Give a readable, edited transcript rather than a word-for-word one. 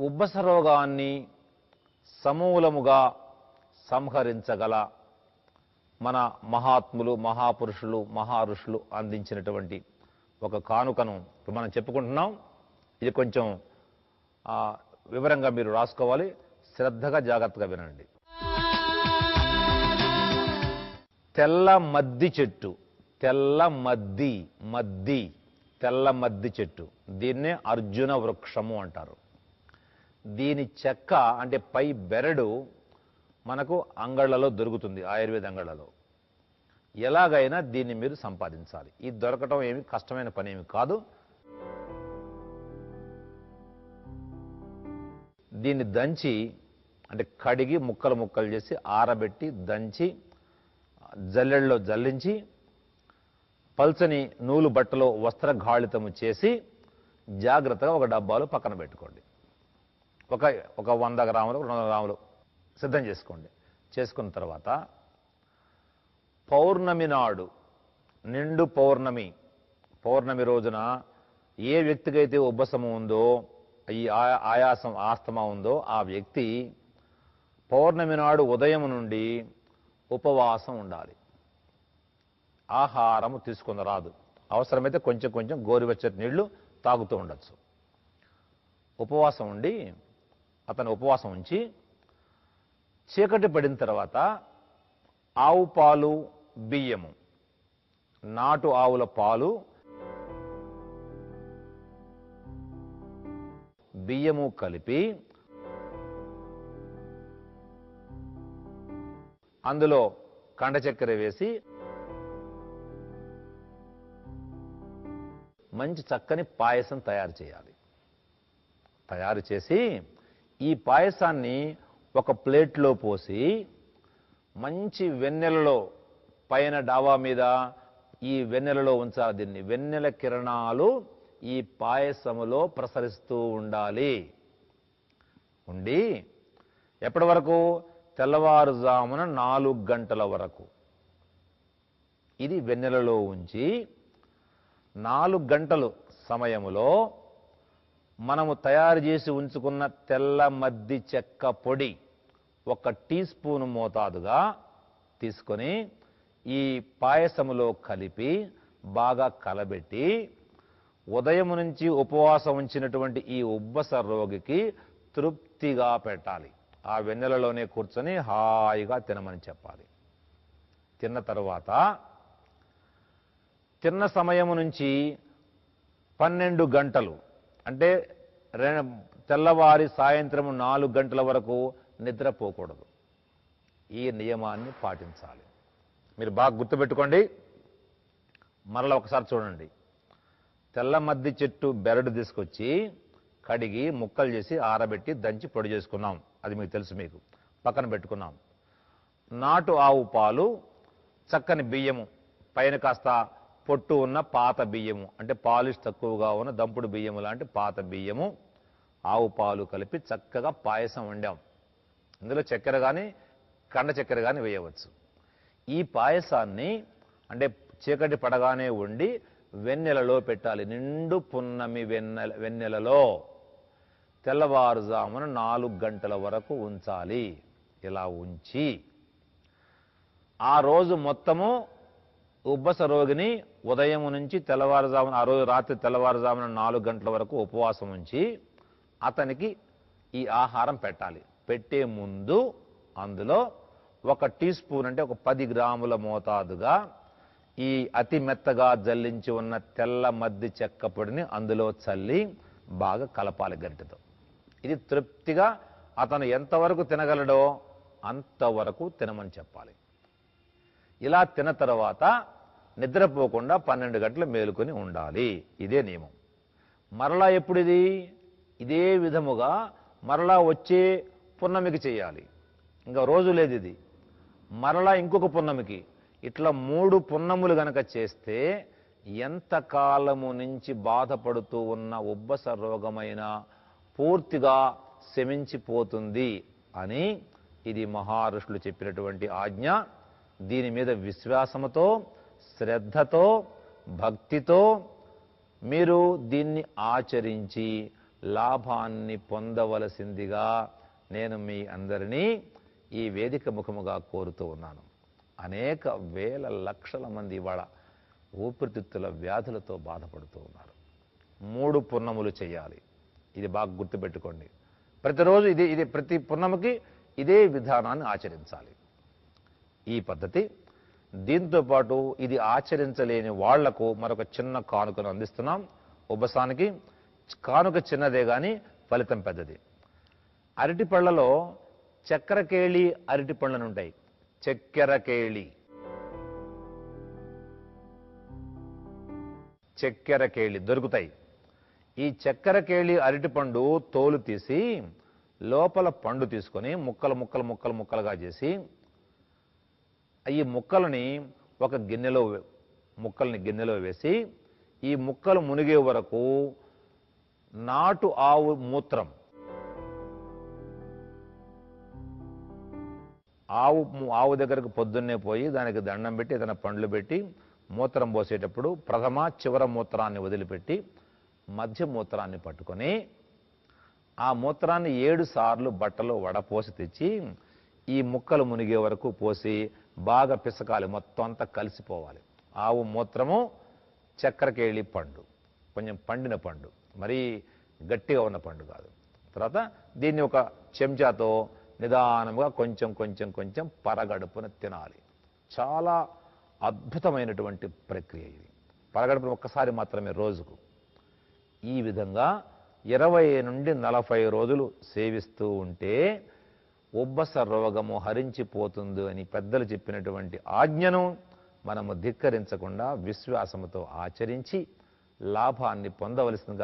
ఉబ్బస రోగాన్ని సమూలముగా సంహరించగల మన మహాత్ములు, మహాపురుషులు, మహారుషులు అందించినటువంటి ఒక కానుకను మనం చెప్పుకుంటున్నాం. ఇది కొంచెం వివరంగా మీరు రాసుకోవాలి. శ్రద్ధగా జాగ్రత్తగా వినండి. తెల్ల మద్ది చెట్టు, తెల్ల మద్ది చెట్టు, దీన్నే అర్జున వృక్షము అంటారు. దీని చెక్క అంటే పై బెరడు మనకు అంగళ్ళలో దొరుకుతుంది, ఆయుర్వేద అంగళ్ళలో. ఎలాగైనా దీన్ని మీరు సంపాదించాలి. ఇది దొరకటం ఏమి కష్టమైన పని ఏమి కాదు. దీన్ని దంచి అంటే కడిగి ముక్కలు ముక్కలు చేసి ఆరబెట్టి దంచి జల్లెడలో జల్లించి పల్చని నూలు బట్టలో వస్త్రఘాళితము చేసి జాగ్రత్తగా ఒక డబ్బాలో పక్కన పెట్టుకోండి. ఒక 100 గ్రాములు 200 గ్రాములు సిద్ధం చేసుకోండి. చేసుకున్న తర్వాత పౌర్ణమి నాడు, నిండు పౌర్ణమి రోజున ఏ వ్యక్తికైతే ఉబ్బసము ఉందో, ఈ ఆయాసం ఆస్తమా ఉందో, ఆ వ్యక్తి పౌర్ణమి నాడు ఉదయం నుండి ఉపవాసం ఉండాలి. ఆహారము తీసుకుని రాదు. అవసరమైతే కొంచెం కొంచెం గోరువెచ్చటి నీళ్లు తాగుతూ ఉండొచ్చు. ఉపవాసం ఉండి అతను ఉపవాసం ఉంచి చీకటి పడిన తర్వాత ఆవు పాలు, బియ్యము, నాటు ఆవుల పాలు, బియ్యము కలిపి అందులో కండ చక్కెర వేసి మంచి చక్కని పాయసం తయారు చేయాలి. తయారు చేసి ఈ పాయసాన్ని ఒక ప్లేట్లో పోసి మంచి వెన్నెలలో పైన డాబా మీద ఈ వెన్నెలలో ఉంచాలి. దీన్ని వెన్నెల కిరణాలు ఈ పాయసములో ప్రసరిస్తూ ఉండాలి. ఉండి ఎప్పటి వరకు? తెల్లవారుజామున 4 గంటల వరకు. ఇది వెన్నెలలో ఉంచి 4 గంటలు సమయములో మనము తయారు చేసి ఉంచుకున్న తెల్ల మద్ది చెక్క పొడి 1 టీ స్పూను మోతాదుగా తీసుకొని ఈ పాయసములో కలిపి బాగా కలబెట్టి ఉదయం నుంచి ఉపవాసం ఉంచినటువంటి ఈ ఉబ్బస రోగికి తృప్తిగా పెట్టాలి. ఆ వెన్నెలలోనే కూర్చొని హాయిగా తినమని చెప్పాలి. తిన్న తర్వాత తిన్న సమయము నుంచి 12 గంటలు అంటే తెల్లవారి సాయంత్రం 4 గంటల వరకు నిద్రపోకూడదు. ఈ నియమాన్ని పాటించాలి. మీరు బాగా గుర్తుపెట్టుకోండి. మరలా ఒకసారి చూడండి. తెల్ల మద్ది చెట్టు బెరడు తీసుకొచ్చి కడిగి ముక్కలు చేసి ఆరబెట్టి దంచి పొడి చేసుకున్నాం. అది మీకు తెలుసు, మీకు పక్కన పెట్టుకున్నాం. నాటు ఆవు పాలు, చక్కని బియ్యము, పైన కాస్త పొట్టు ఉన్న పాత బియ్యము అంటే పాలిష్ తక్కువగా ఉన్న దంపుడు బియ్యము లాంటి పాత బియ్యము, ఆవు పాలు కలిపి చక్కగా పాయసం వండాం. ఇందులో చక్కెర కానీ కండ చక్కెర కానీ వేయవచ్చు. ఈ పాయసాన్ని అంటే చీకటి పడగానే వండి వెన్నెలలో పెట్టాలి. నిండు పున్నమి వెన్నెలలో తెల్లవారుజామున 4 గంటల వరకు ఉంచాలి. ఇలా ఉంచి ఆ రోజు మొత్తము ఉబ్బస రోగిని ఉదయం నుంచి తెల్లవారుజామున, ఆ రోజు రాత్రి తెల్లవారుజామున 4 గంటల వరకు ఉపవాసం ఉంచి అతనికి ఈ ఆహారం పెట్టాలి. పెట్టే ముందు అందులో 1 టీ స్పూన్ అంటే ఒక 10 గ్రాముల మోతాదుగా ఈ అతి మెత్తగా జల్లించి ఉన్న తెల్ల మద్ది చెక్క పొడిని అందులో చల్లి బాగా కలపాలి గరిటెతో. ఇది తృప్తిగా అతను ఎంతవరకు తినగలడో అంతవరకు తినమని చెప్పాలి. ఇలా తిన్న తర్వాత నిద్రపోకుండా 12 గంటలు మేలుకొని ఉండాలి. ఇదే నియమం. మరలా ఎప్పుడిది? ఇదే విధముగా మరలా వచ్చే పున్నమికి చేయాలి. ఇంకా రోజు లేదు ఇది. మరలా ఇంకొక పున్నమికి, ఇట్లా 3 పున్నములు గనక చేస్తే ఎంతకాలము నుంచి బాధపడుతూ ఉన్న ఉబ్బస రోగమైన పూర్తిగా శమించిపోతుంది అని ఇది మహారుషులు చెప్పినటువంటి ఆజ్ఞ. దీని మీద విశ్వాసముతో, శ్రద్ధతో, భక్తితో మీరు దీన్ని ఆచరించి లాభాన్ని పొందవలసిందిగా నేను మీ అందరినీ ఈ వేదిక ముఖముగా కోరుతూ ఉన్నాను. అనేక వేల లక్షల మంది ఇవాళ ఊపిరితిత్తుల వ్యాధులతో బాధపడుతూ ఉన్నారు. 3 పున్నములు చేయాలి. ఇది బాగా గుర్తుపెట్టుకోండి. ప్రతిరోజు ఇది ప్రతి పున్నముకి ఇదే విధానాన్ని ఆచరించాలి. ఈ పద్ధతి. దీంతో పాటు ఇది ఆచరించలేని వాళ్లకు మరొక చిన్న కానుకను అందిస్తున్నాం. ఉబ్బసానికి కానుక చిన్నదే కానీ ఫలితం పెద్దది. అరటి పళ్ళలో చక్కెరకేళి అరటి పళ్ళను ఉంటాయి. చక్కెరకేళి దొరుకుతాయి. ఈ చక్కెరకేళి అరటిపండు తోలు తీసి లోపల పండు తీసుకొని ముక్కలుగా చేసి ఈ ముక్కల్ని గిన్నెలో వేసి ఈ ముక్కలు మునిగే వరకు నాటు ఆవు మూత్రం, ఆవు దగ్గరకు పొద్దున్నే పోయి దానికి దండం పెట్టి ఏదైనా పండ్లు పెట్టి మూత్రం పోసేటప్పుడు ప్రథమ చివర మూత్రాన్ని వదిలిపెట్టి మధ్య మూత్రాన్ని పట్టుకొని ఆ మూత్రాన్ని 7 సార్లు బట్టలో వడపోసి తెచ్చి ఈ ముక్కలు మునిగే వరకు పోసి బాగా పిసకాలి. మొత్తం అంతా కలిసిపోవాలి. ఆవు మూత్రము, చక్కెరకేళి పండు, కొంచెం పండిన పండు, మరీ గట్టిగా ఉన్న పండు కాదు. తర్వాత దీన్ని ఒక చెంచాతో నిదానంగా కొంచెం పరగడుపున తినాలి. చాలా అద్భుతమైనటువంటి ప్రక్రియ ఇది. పరగడుపున ఒక్కసారి మాత్రమే రోజుకు. ఈ విధంగా 20 నుండి 40 రోజులు సేవిస్తూ ఉంటే ఉబ్బస రోగము హరించిపోతుంది అని పెద్దలు చెప్పినటువంటి ఆజ్ఞను మనము ధిక్కరించకుండా విశ్వాసముతో ఆచరించి లాభాన్ని పొందవలసిందిగా